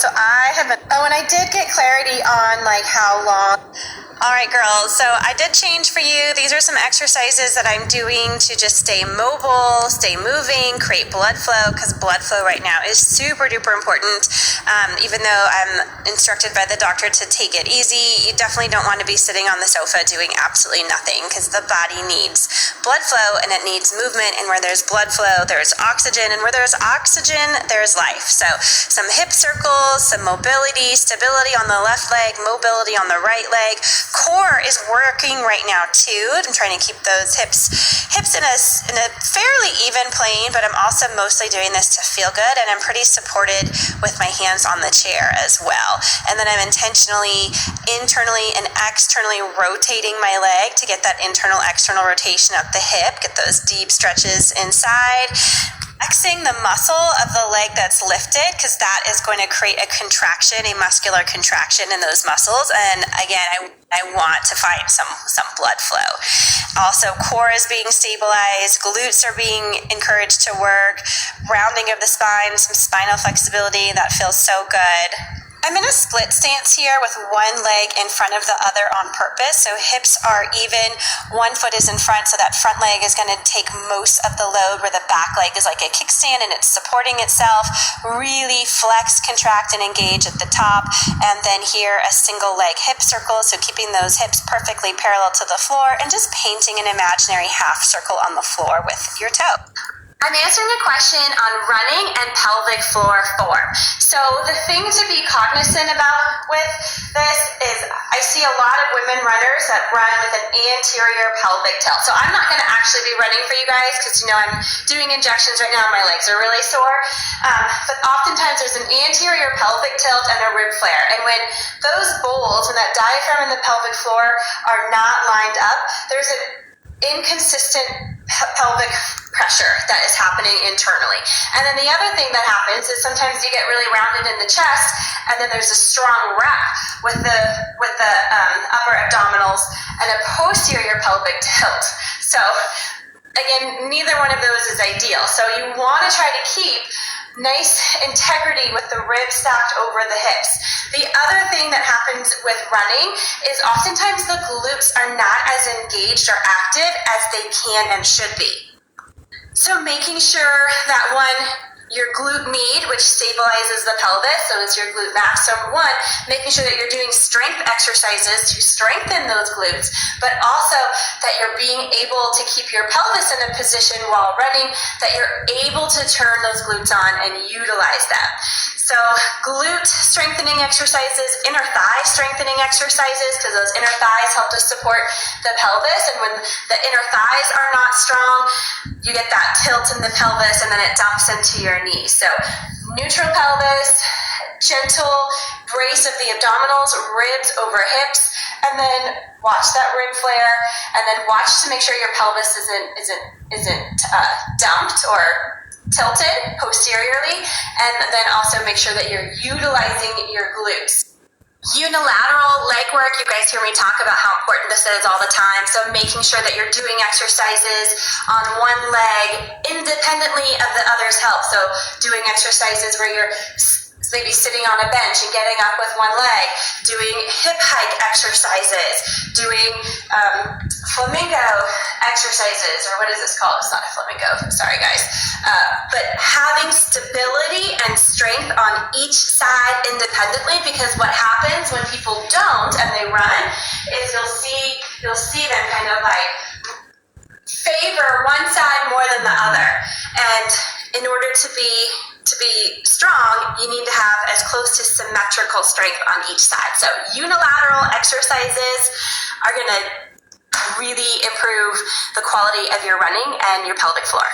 So I have been, oh, and I did get clarity on like how long. All right, girls, so I did change for you. These are some exercises that I'm doing to just stay mobile, stay moving, create blood flow, because blood flow right now is super duper important. Even though I'm instructed by the doctor to take it easy, you definitely don't want to be sitting on the sofa doing absolutely nothing, because the body needs blood flow and it needs movement, and where there's blood flow, there's oxygen, and where there's oxygen, there's life. So some hip circles, some mobility, stability on the left leg, mobility on the right leg. Core is working right now too. I'm trying to keep those hips in a fairly even plane, but I'm also mostly doing this to feel good, and I'm pretty supported with my hands on the chair as well. And then I'm intentionally, internally and externally rotating my leg to get that internal external rotation up the hip, get those deep stretches inside. Flexing the muscle of the leg that's lifted, because that is going to create a contraction, a muscular contraction in those muscles. And again, I want to find some blood flow. Also, core is being stabilized, glutes are being encouraged to work, rounding of the spine, some spinal flexibility, that feels so good. I'm in a split stance here with one leg in front of the other on purpose. So hips are even, one foot is in front, so that front leg is going to take most of the load, where the back leg is like a kickstand and it's supporting itself. Really flex, contract, and engage at the top. And then here, a single leg hip circle, so keeping those hips perfectly parallel to the floor and just painting an imaginary half circle on the floor with your toe. I'm answering a question on running and pelvic floor form. So the thing to be cognizant about with this is I see a lot of women runners that run with an anterior pelvic tilt. So I'm not going to actually be running for you guys because, I'm doing injections right now. My legs are really sore. But oftentimes there's an anterior pelvic tilt and a rib flare. And when those bowls, when that diaphragm and the pelvic floor are not lined up, there's an inconsistent pelvic pressure that is happening internally. And then the other thing that happens is sometimes you get really rounded in the chest, and then there's a strong wrap with the upper abdominals and a posterior pelvic tilt. So again, neither one of those is ideal. So you want to try to keep nice integrity with the ribs stacked over the hips. The other thing that happens with running is oftentimes the glutes are not as engaged or active as they can and should be. So making sure that your glute med, which stabilizes the pelvis, so it's your glute max. So one, making sure that you're doing strength exercises to strengthen those glutes, but also that you're being able to keep your pelvis in a position while running, that you're able to turn those glutes on and utilize them. So glute strengthening exercises, inner thigh strengthening exercises, because those inner thighs help to support the pelvis. And when the inner thighs are not strong, you get that tilt in the pelvis and then it dumps into your knees. So neutral pelvis, gentle brace of the abdominals, ribs over hips, and then watch that rib flare, and then watch to make sure your pelvis isn't dumped or tilted posteriorly, and then also make sure that you're utilizing your glutes. Unilateral leg work, you guys hear me talk about how important this is all the time. So making sure that you're doing exercises on one leg independently of the other's help. So doing exercises where you're maybe sitting on a bench and getting up with one leg, doing hip hike exercises, doing flamingo exercises, or what is this called? It's not a flamingo, I'm sorry guys. But having stability and strength on each side independently, because what happens when people don't and they run is you'll see them kind of like favor one side more than the other. And in order to be strong, you need to have as close to symmetrical strength on each side. So unilateral exercises are going to really improve the quality of your running and your pelvic floor.